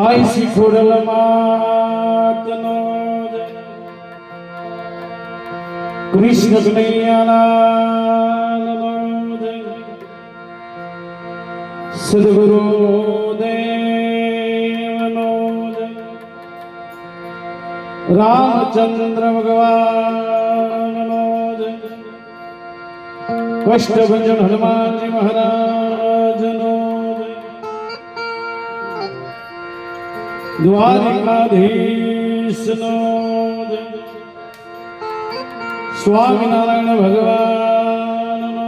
આઈ શિખોડલ માતનો કૃષ્ણ કનૈયાલાલનો સદગુરુ દેવનો રામચંદ્ર ભગવાનનો કષ્ટભંજન હનુમાનજી મહારાજનો દ્વારિકાધીશનો સ્વામિનારાયણ ભગવાનનો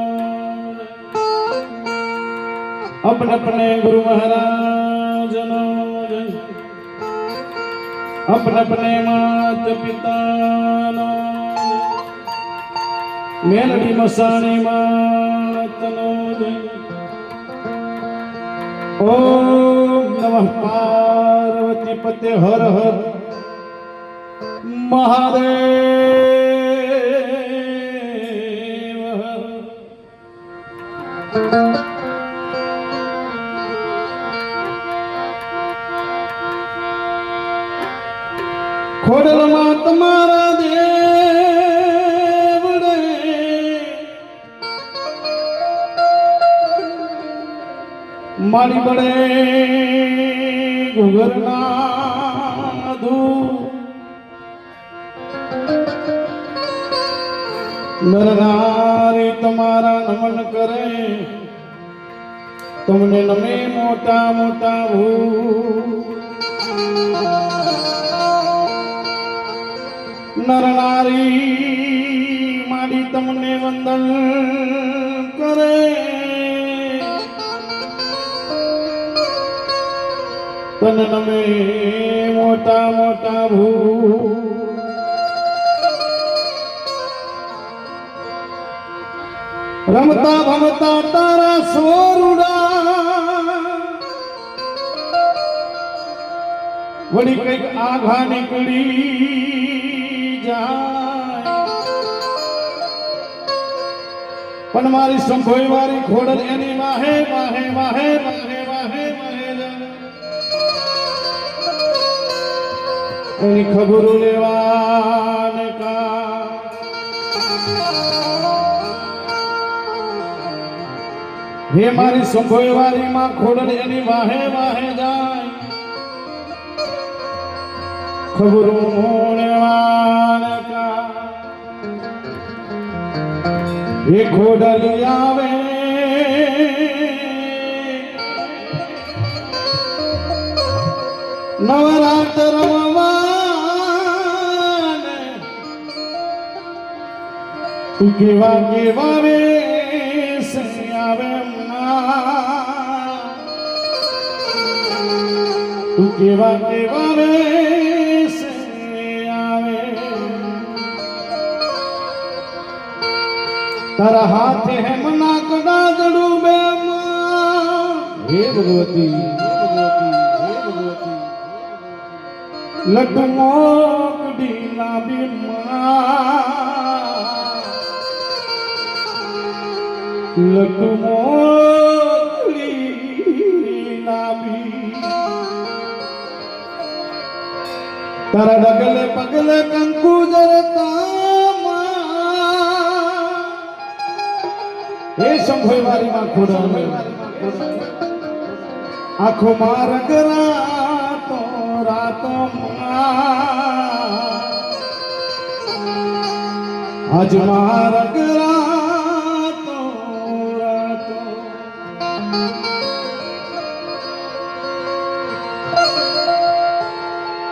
अपने अपने गुरु महाराजनो अपने अपने मात पितानो मेलडी मसाणी मातनो ओम नमः पार्वती पते हर हर महादेव। खोडल में तुम्हारा देवड़े मारी बड़े घुघरना धू नर नारी तुम्हारा नमन करे तुमने नमे मोटा मोटा भू नर नारी मारी तमने वंदन करे तन में मोटा मोटा भू रमता भमता तारा स्वरूड़ा वड़ी कई आघा निकली पण मारी संभोई वारी खोडल एनी वाहे वाहे वाहे वाहे वाहे वाहे एनी खबरू लेवान का हे मारी संभोई वारी मां खोडल एनी वाहे वाहे जाय खबरू लेवान का ये खोडल आवे नवरात्र रमवान तू केवा केवा वे आवे तू केवा केवा वे तारा हाथे है मना कदा जड़ू बे हे भगवती लड्डू मोकड़ी ना भी लड्डू मोकड़ी ना भी तारा डगले पगले कंकु जरता हे संभोई वारी मां खोडल आँखों मारग रातो रातो आज मारग रातो रातो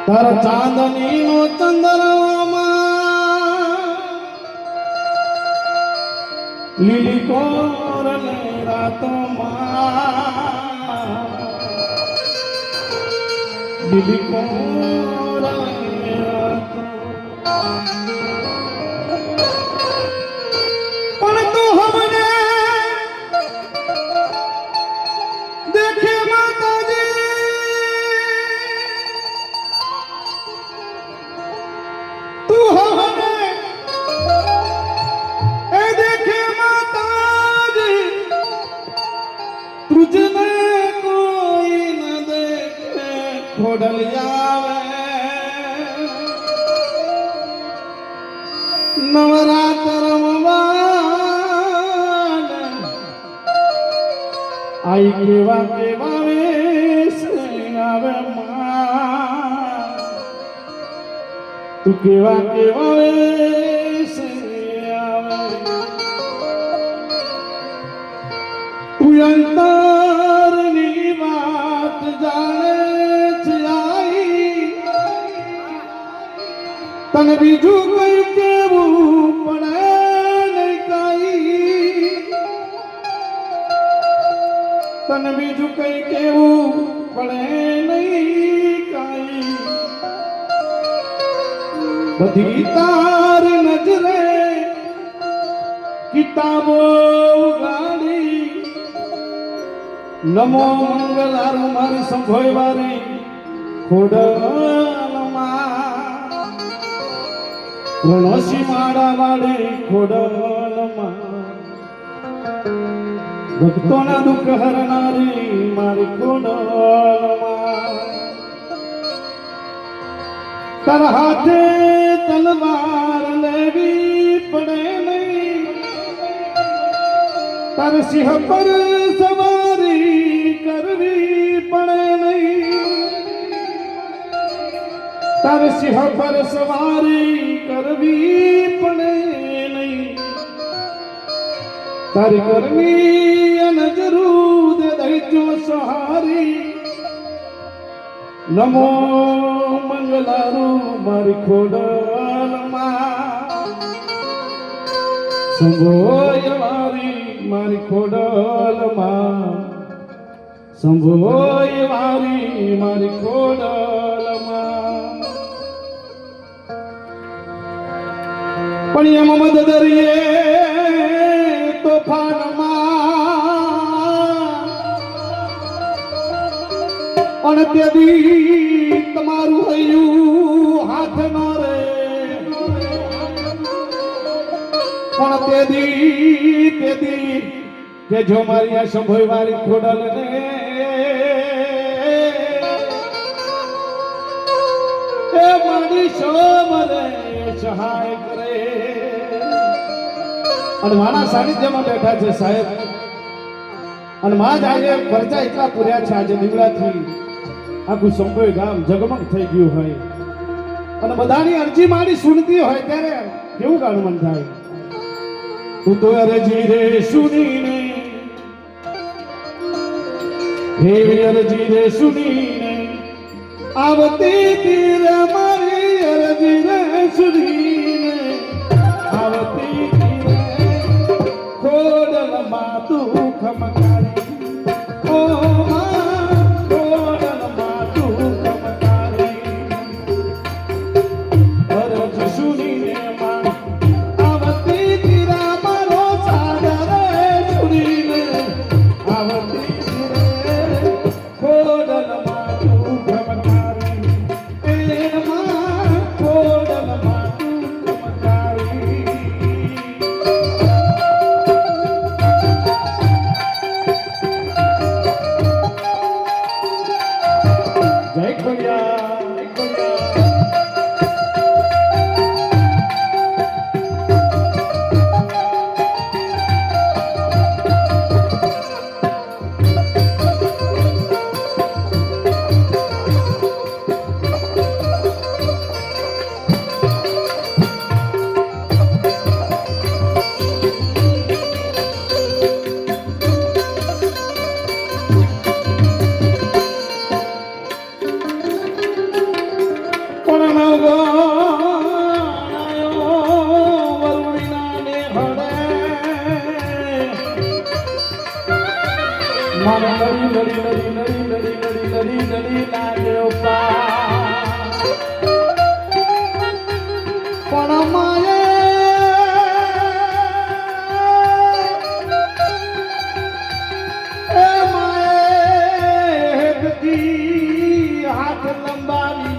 तार चांदनी नो चंद्रमा लीली कोरल रातों लीली कोरल पण तू हमने देखे माता जी तू हमने ખોડલિયા નવરાત્રમવાન આઈ કેવા કેવા વેશ આવે માં તું કેવા કેવા વેશ આવે તું અંતરની વાત જાણે છે આઈ તને બીજું કઈ કેવું પડે નહીં કાઈ તને બીજું કઈ કેવું પડે નહીં કાઈ બધી તારી નજરે કિતાબો ઉગાડી નમો મંગલારું મારી સંભોય વારી ખોડલમાં રણોશી માળા વાળી ખોડલમાં ભક્તોના દુઃખ હરનારી મારી ખોડલમાં તારા હાથે તલવાર લેવી પડે નહીં તારે સિંહ પર સવારી કરવી પડે નહીં તારે સિંહ પર સવારી કરવી પડે નહીં તારી કરવી અને જરૂર દૈજો સહારી નમો મંગલારું મારી ખોડલમાં સંભોય વારી મારી ખોડલમાં સંભોય વારી મારી ખોડલમાં પણ એમ મદ દરિયે તોફાનમાં અને તેથી તમારું હૈયું હાથ ન રે પણ તેથી કે જો મારી આ સંભોય વાળી ખોડલ ને એ મારી સોમરે સહાય કરે અને મારા સાનિધ્યમાં બેઠા છે સાહેબ અને માં જ આજે ખર્ચા એટલા પૂર્યા છે આજે દીવડાથી આખું સંભોય ગામ જગમગ થઈ ગયું હોય અને બધાની અરજી મારી સુનતી હોય ત્યારે કેવું ગાણું મન થાય તું તો અરજી રે સુનીને હે અરજી રે સુનીને આવતી તીર મારી અરજી રે સુનીને આવતી તીર ખોડલમાં તું ખમકારી ઓ ખોડલમાં તું ખમકારી અરજી સુનીને માં આવતી તીરા મારો સાગર સુનીને આવતી ખોડલમાં તું ખમકારી એમાં ખોડલમાં તું ખમકારી જય ખોડિયા જય ખોડિયા હાથ લંબાવી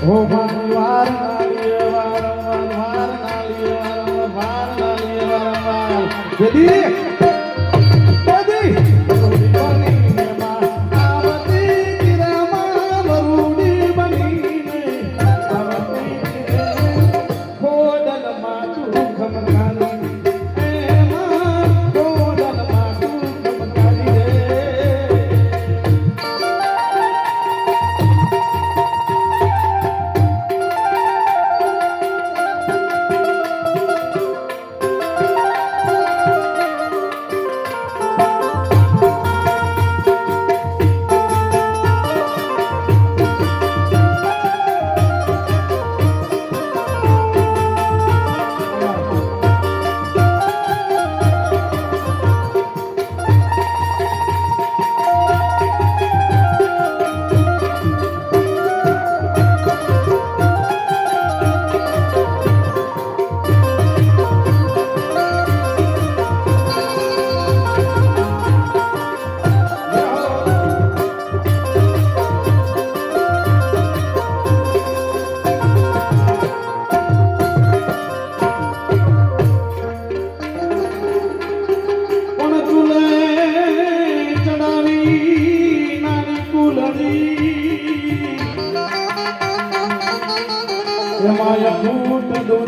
ઓ વાર નાલીએ વારંવાર નાલીએ વારંવાર નાલીએ વારંવાર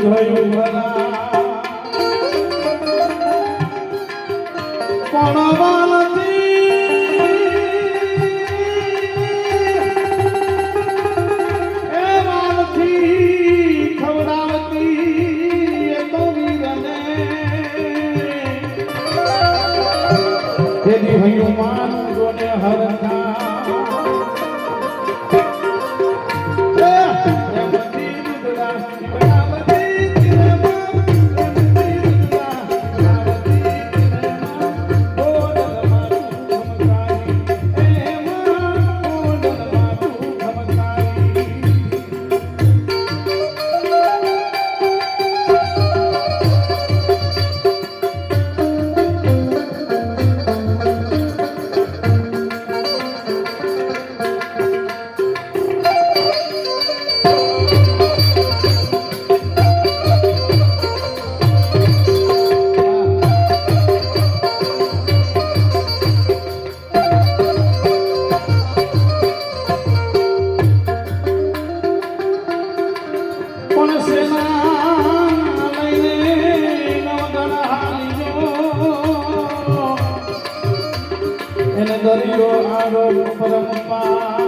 જોયું ભલા પણ વાલથી એ વાલથી ખવડાવતી એ તો વીરને તેની હૈયું માનું જોને હરતા દરિયો આરોગ પરમપા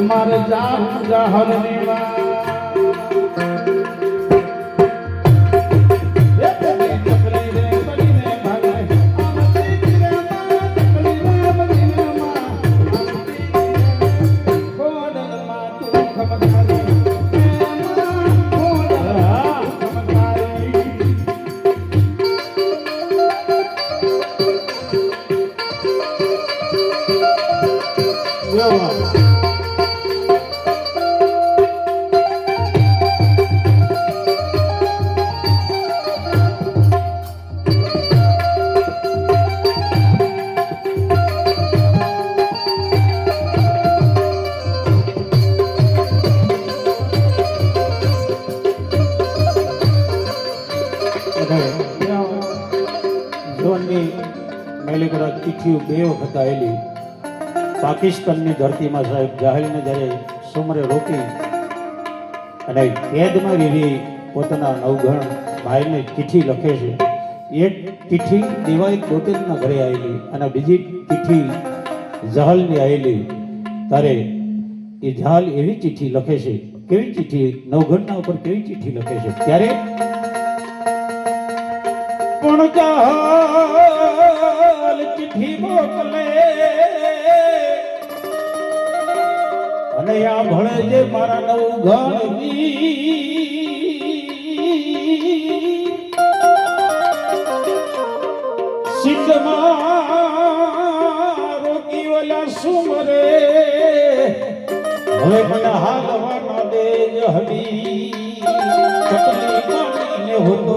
મારે જાહર નીવા ચિઠ્ઠીઓ બે વખત આવેલી પાકિસ્તાનની ધરતીમાં સાહેબ જાહેલને જ્યારે સુમરે રોકી અને કેદમાં રેવી પોતાના નવઘણ ભાઈને ચિઠ્ઠી લખે છે. એક ચિઠ્ઠી દેવાઈ કોટેલના ઘરે આવેલી અને બીજી ચિઠ્ઠી જહાલની આવેલી. ત્યારે એ જહાલ એવી ચિઠ્ઠી લખે છે, કેવી ચિઠ્ઠી, નવઘણના ઉપર કેવી ચિઠ્ઠી લખે છે. ત્યારે પણ જહાલ ચિઠ્ઠી મોકલે અને આ ભણે જે મારા નવઘણની સિંધમાં રોકી ઓલા સુમરે હવે મને હાલવા ના દે હવી ચકલી માનીને હોતો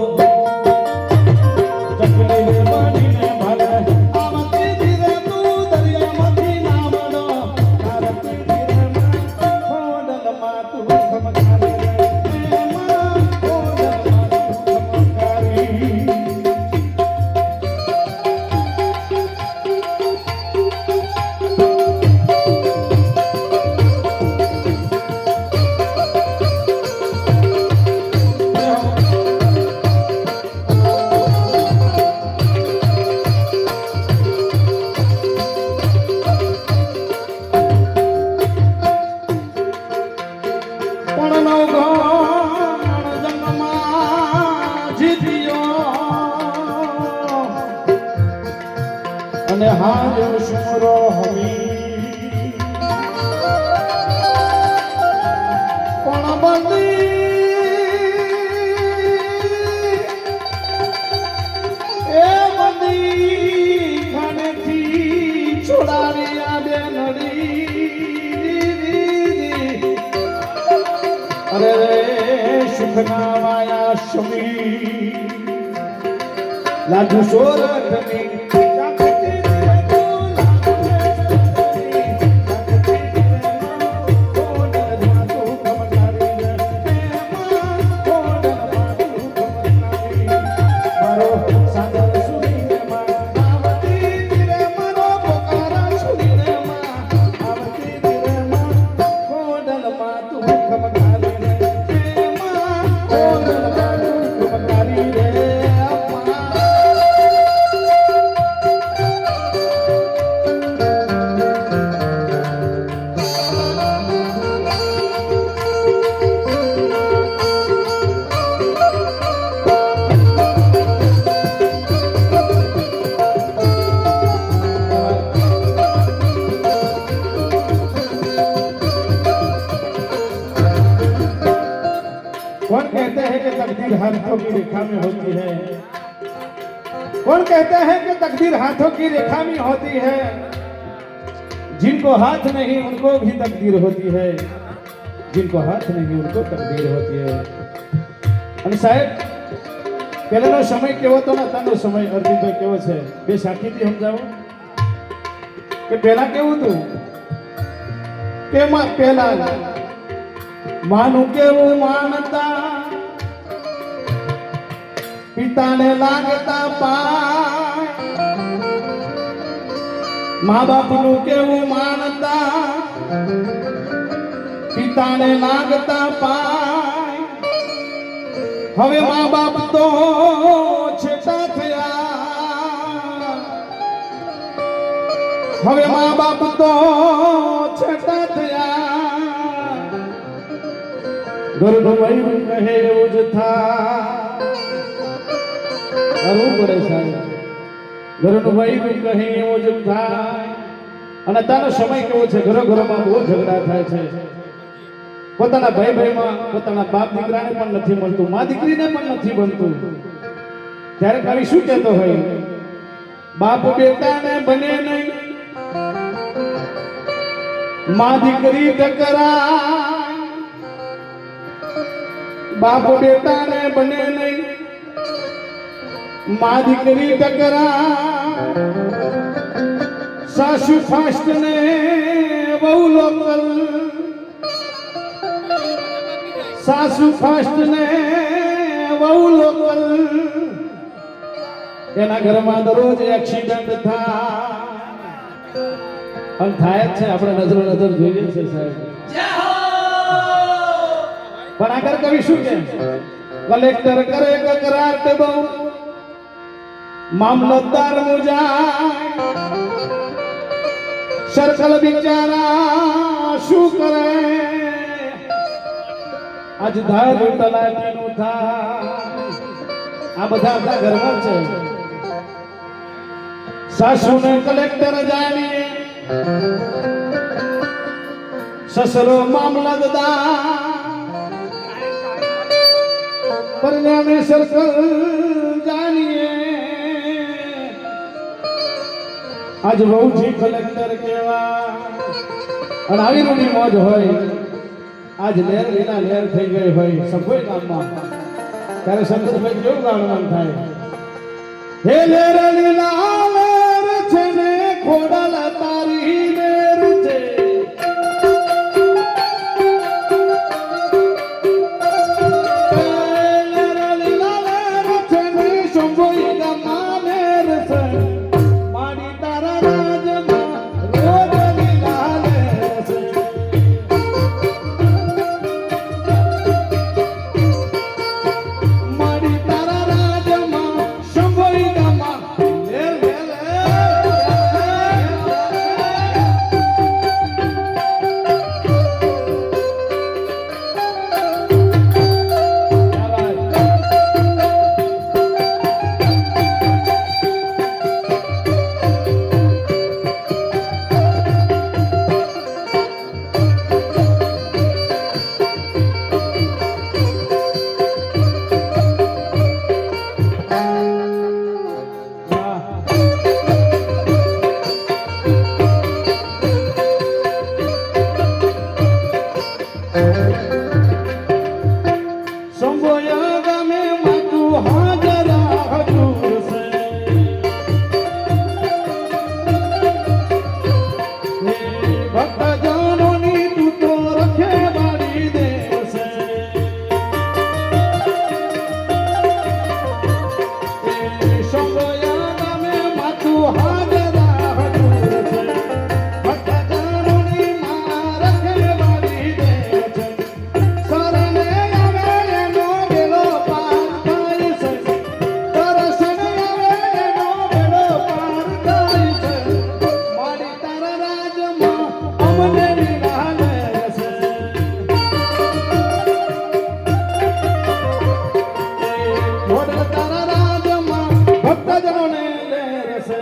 અને હાજર સુમરો હમી પણ બંદી ખાનેથી છોડાવી આદે નડી અરે રે સુખના વાયા સમી લાજુ સોરઠની कौन कहते हैं कि तकदीर हाथों की रेखा में होती है? कौन कहते हैं कि तकदीर हाथों की रेखा में होती है? जिनको हाथ नहीं उनको भी तकदीर होती है, जिनको हाथ नहीं उनको तकदीर होती है। અને સાહેબ પહેલાનો સમય કેવો હતો ને અત્યારનો સમય અર્જુનભાઈ કેવો છે? બે સાખીથી સમજાવો કે પહેલા કેવું હતું કે પહેલા માનું કેવું માનતા પિતાને લાગતા પાય, મા બાપનું કેવું માનતા પિતાને લાગતા પાય। હવે મા બાપ તો છેટા થયા, હવે મા બાપ તો છેટા થયા। ઘરનું વૈરું કહે એવું જ થા, કરવું પડે સાહેબ। ઘરનું વૈરું કહે એવું જ થાય। અને તારો સમય કેવો છે? ઘરો ઘરોમાં બહુ ઝઘડા થાય છે। પોતાના ભાઈ ભાઈમાં પોતાના બાપ દીકરાને પણ નથી મળતું, મા દીકરીને પણ નથી બનતું। ત્યારે કવિ શું કહેતો હોય? બાપ બેટાને બને નહીં, મા દીકરી ટકરાય। બાપ બેટાને બને નહીં, મા દીકરી ટકરાય। સાસુ ફાસ્ટ ને બહુ લોકલ, સાસુ ફાસ્ટ ને બહુ લોકલ। એના ઘરમાં દરરોજ એક્સિડન્ટ થાય, અને થાય જ છે। આપણે નજરો નજર જોઈએ છે સાહેબ। પણ આગળ કવિ શું કે? કલેક્ટર કરે કકરાટ બહુ, મામલતદાર મુજાય। સર્કલ બિચારા શું કરે? આજ ધાર તલાટીનું થાય। આ બધા આપણા ઘરમાં છે। સાસુને કલેક્ટર જાણીએ, સસરો મામલતદાર, પરણાને સર્કલ જાણીએ। આજ બહુજી કલેક્ટર કેવા, અને આવી રૂની મોજ હોય। આજ લહેર વિના લહેર થઈ ગઈ હોય સભોઈ ગામમાં, ત્યારે સંતોષભાઈ કેવું ગાવાનું થાય? હે લહેર લીલા લહેર છે ને ખોડલ તારી લહેર છે, લહેર લીલા લહેર છે ને સંભોઈ ગામમાં લહેર છે। મારી તારા રાજમાં રોજ લીલા લહેર છે, મારી તારા રાજમાં સંભોઈ ગામમાં લહેર લહેર સંભોયા ગામે માતું હાજરા હજુર છે, ભક્તજનોની તું તો રખેવાળી દેવ છે। સંભોયા ગામે માતું હાજરા હજુર છે, ભક્તજનોની માં રખેવાળી દેવ છે। શરણે આવે એનો બેડો પાર થાય છે, દર્શન આવે એનો બેડો પાર થાય છે। મારી તારા રાજમાં અમને લીલા લહેર છે, મોઢ તારા રાજમાં ભક્તજનોને લહેર છે।